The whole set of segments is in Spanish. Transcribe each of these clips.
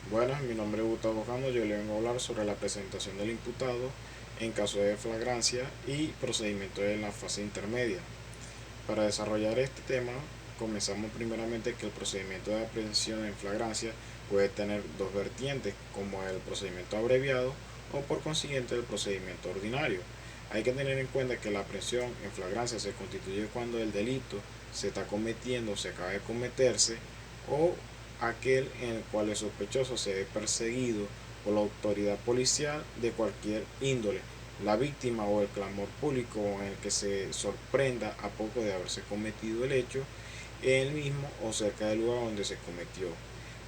Buenas, mi nombre es Gustavo Cano. Yo le vengo a hablar sobre la presentación del imputado en caso de flagrancia y procedimiento en la fase intermedia. Para desarrollar este tema, comenzamos primeramente que el procedimiento de aprehensión en flagrancia puede tener dos vertientes, como el procedimiento abreviado o por consiguiente el procedimiento ordinario. Hay que tener en cuenta que la aprehensión en flagrancia se constituye cuando el delito se está cometiendo o se acaba de cometerse, o aquel en el cual el sospechoso se ve perseguido por la autoridad policial de cualquier índole, la víctima o el clamor público en el que se sorprenda a poco de haberse cometido el hecho en el mismo o cerca del lugar donde se cometió.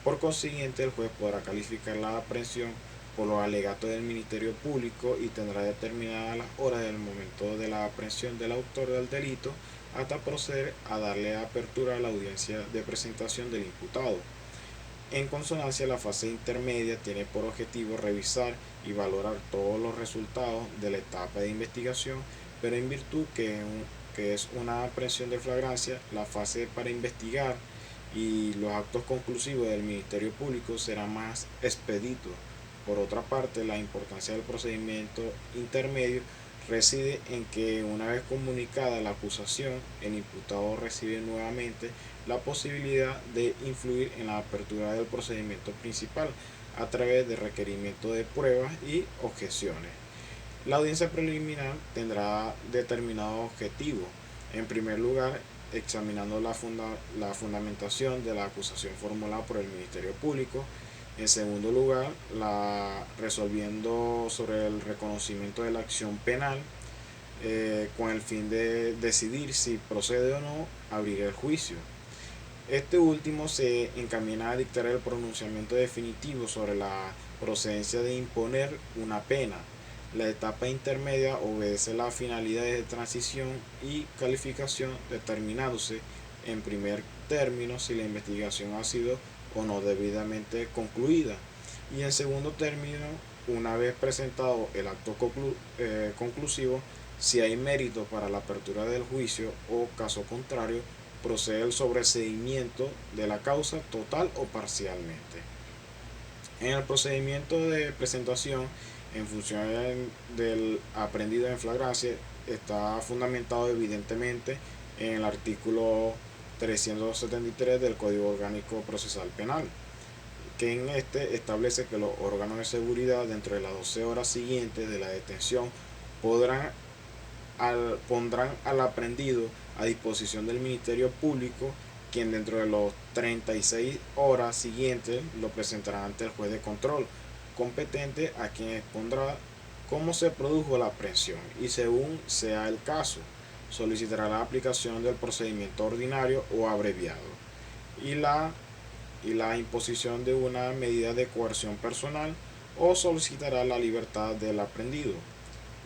Por consiguiente, el juez podrá calificar la aprehensión por los alegatos del Ministerio Público y tendrá determinadas las horas del momento de la aprehensión del autor del delito hasta proceder a darle apertura a la audiencia de presentación del imputado. En consonancia, la fase intermedia tiene por objetivo revisar y valorar todos los resultados de la etapa de investigación, pero en virtud que es una aprehensión de flagrancia, la fase para investigar y los actos conclusivos del Ministerio Público será más expedito. Por otra parte, la importancia del procedimiento intermedio reside en que una vez comunicada la acusación, el imputado recibe nuevamente la posibilidad de influir en la apertura del procedimiento principal a través de requerimiento de pruebas y objeciones. La audiencia preliminar tendrá determinados objetivos. En primer lugar, examinando la fundamentación de la acusación formulada por el Ministerio Público. En segundo lugar, resolviendo sobre el reconocimiento de la acción penal, con el fin de decidir si procede o no abrir el juicio. Este último se encamina a dictar el pronunciamiento definitivo sobre la procedencia de imponer una pena. La etapa intermedia obedece las finalidades de transición y calificación, determinándose en primer término si la investigación ha sido o no debidamente concluida, y en segundo término, una vez presentado el acto conclusivo, si hay mérito para la apertura del juicio o, caso contrario, procede el sobreseimiento de la causa total o parcialmente. En el procedimiento de presentación, en función del aprendido en flagrancia, está fundamentado evidentemente en el artículo 373 del Código Orgánico Procesal Penal, que en este establece que los órganos de seguridad dentro de las 12 horas siguientes de la detención podrán pondrán al aprendido a disposición del Ministerio Público, quien dentro de los 36 horas siguientes lo presentará ante el juez de control competente, a quien expondrá cómo se produjo la aprehensión y, según sea el caso, solicitará la aplicación del procedimiento ordinario o abreviado y la imposición de una medida de coerción personal, o solicitará la libertad del aprendido.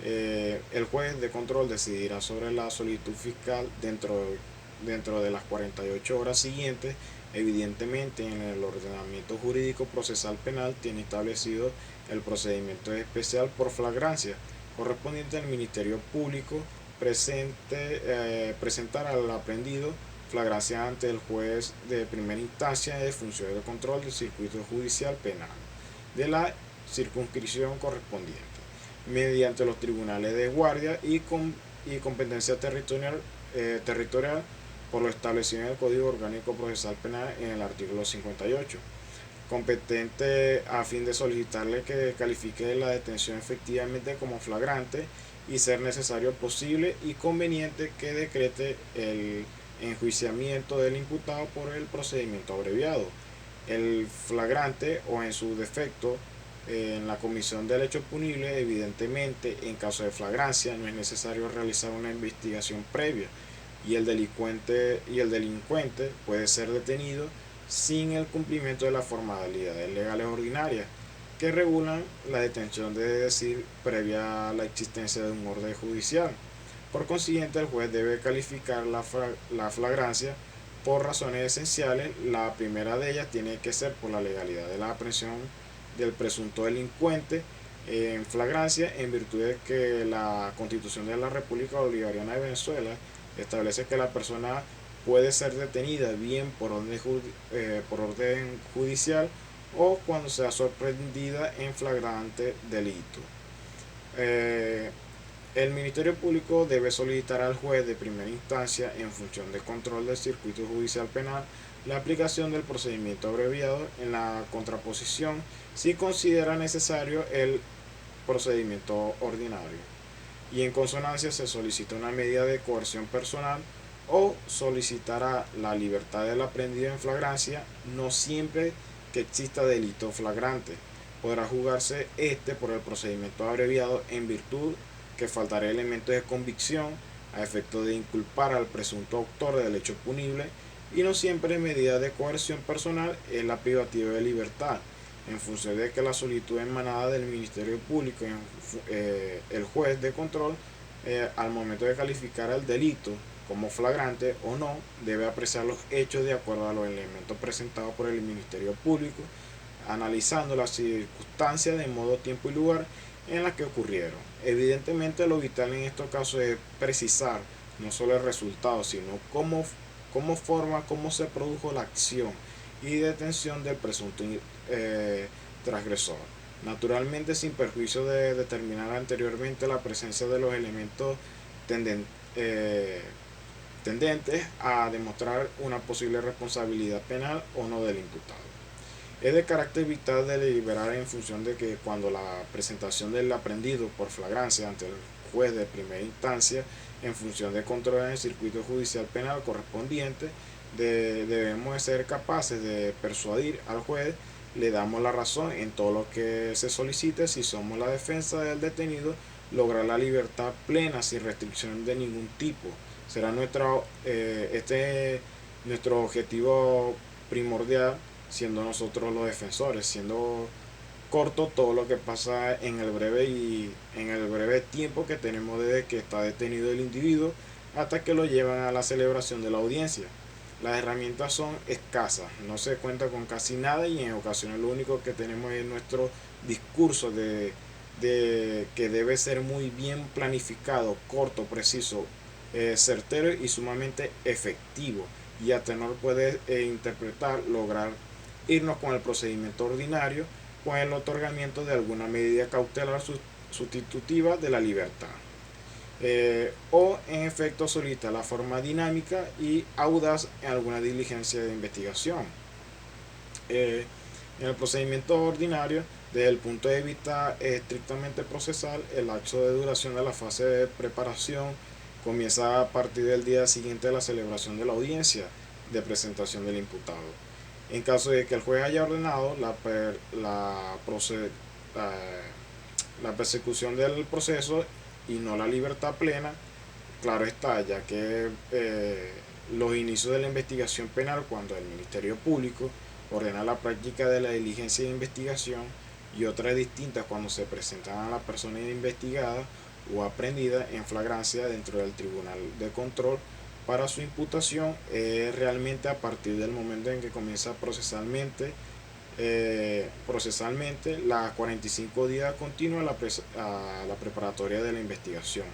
El juez de control decidirá sobre la solicitud fiscal dentro de las 48 horas siguientes. Evidentemente, en el ordenamiento jurídico procesal penal tiene establecido el procedimiento especial por flagrancia correspondiente al Ministerio Público presentar al aprendido flagrancia ante el juez de primera instancia de función de control del circuito judicial penal de la circunscripción correspondiente, mediante los tribunales de guardia y competencia territorial por lo establecido en el Código Orgánico Procesal Penal en el artículo 58, competente a fin de solicitarle que califique la detención efectivamente como flagrante y, ser necesario, posible y conveniente, que decrete el enjuiciamiento del imputado por el procedimiento abreviado. El flagrante, o en su defecto en la comisión del hecho punible, evidentemente en caso de flagrancia no es necesario realizar una investigación previa, y el delincuente puede ser detenido sin el cumplimiento de las formalidades legales ordinarias que regulan la detención, de decir, previa a la existencia de un orden judicial. Por consiguiente, el juez debe calificar la flagrancia por razones esenciales. La primera de ellas tiene que ser por la legalidad de la aprehensión del presunto delincuente en flagrancia, en virtud de que la Constitución de la República Bolivariana de Venezuela establece que la persona puede ser detenida bien por orden judicial o cuando sea sorprendida en flagrante delito. El Ministerio Público debe solicitar al juez de primera instancia, en función del control del circuito judicial penal, la aplicación del procedimiento abreviado en la contraposición si considera necesario el procedimiento ordinario, y en consonancia se solicita una medida de coerción personal o solicitará la libertad del aprendido en flagrancia, no siempre que exista delito flagrante. Podrá juzgarse por el procedimiento abreviado en virtud que faltará elementos de convicción a efecto de inculpar al presunto autor del hecho punible, y no siempre medida de coerción personal es la privativa de libertad, en función de que la solicitud emanada del Ministerio Público, el juez de control, al momento de calificar el delito como flagrante o no, debe apreciar los hechos de acuerdo a los elementos presentados por el Ministerio Público, analizando las circunstancias de modo, tiempo y lugar en las que ocurrieron. Evidentemente, lo vital en estos casos es precisar no solo el resultado, sino cómo se produjo la acción y detención del presunto transgresor. Naturalmente, sin perjuicio de determinar anteriormente la presencia de los elementos tendentes a demostrar una posible responsabilidad penal o no del imputado. Es de carácter vital de deliberar en función de que cuando la presentación del aprendido por flagrancia ante el juez de primera instancia, en función de control en el circuito judicial penal correspondiente, debemos de ser capaces de persuadir al juez, le damos la razón en todo lo que se solicite. Si somos la defensa del detenido, lograr la libertad plena sin restricción de ningún tipo. Será nuestro objetivo primordial, siendo nosotros los defensores, siendo corto todo lo que pasa en el breve tiempo que tenemos desde que está detenido el individuo hasta que lo llevan a la celebración de la audiencia. Las herramientas son escasas, no se cuenta con casi nada, y en ocasiones lo único que tenemos es nuestro discurso que debe ser muy bien planificado, corto, preciso, certero y sumamente efectivo, y a tenor puede interpretar, lograr irnos con el procedimiento ordinario con el otorgamiento de alguna medida cautelar sustitutiva de la libertad. O en efecto solicita la forma dinámica y audaz en alguna diligencia de investigación. En el procedimiento ordinario, desde el punto de vista estrictamente procesal, el lapso de duración de la fase de preparación comienza a partir del día siguiente de la celebración de la audiencia de presentación del imputado. En caso de que el juez haya ordenado la persecución del proceso y no la libertad plena, claro está, ya que los inicios de la investigación penal, cuando el Ministerio Público ordena la práctica de la diligencia de investigación, y otras distintas cuando se presentan a la persona investigada o aprendida en flagrancia dentro del Tribunal de Control para su imputación, realmente a partir del momento en que comienza procesalmente las 45 días continuos a la preparatoria de la investigación.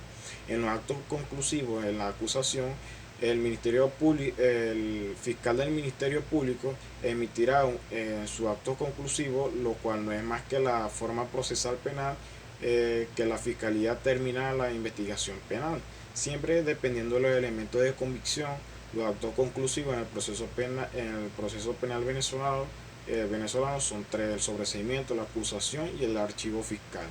En los actos conclusivos en la acusación, el fiscal del Ministerio Público emitirá su acto conclusivo, lo cual no es más que la forma procesal penal que la Fiscalía termina la investigación penal, siempre dependiendo de los elementos de convicción. Los actos conclusivos en el proceso penal venezolano son tres: el sobreseimiento, la acusación y el archivo fiscal.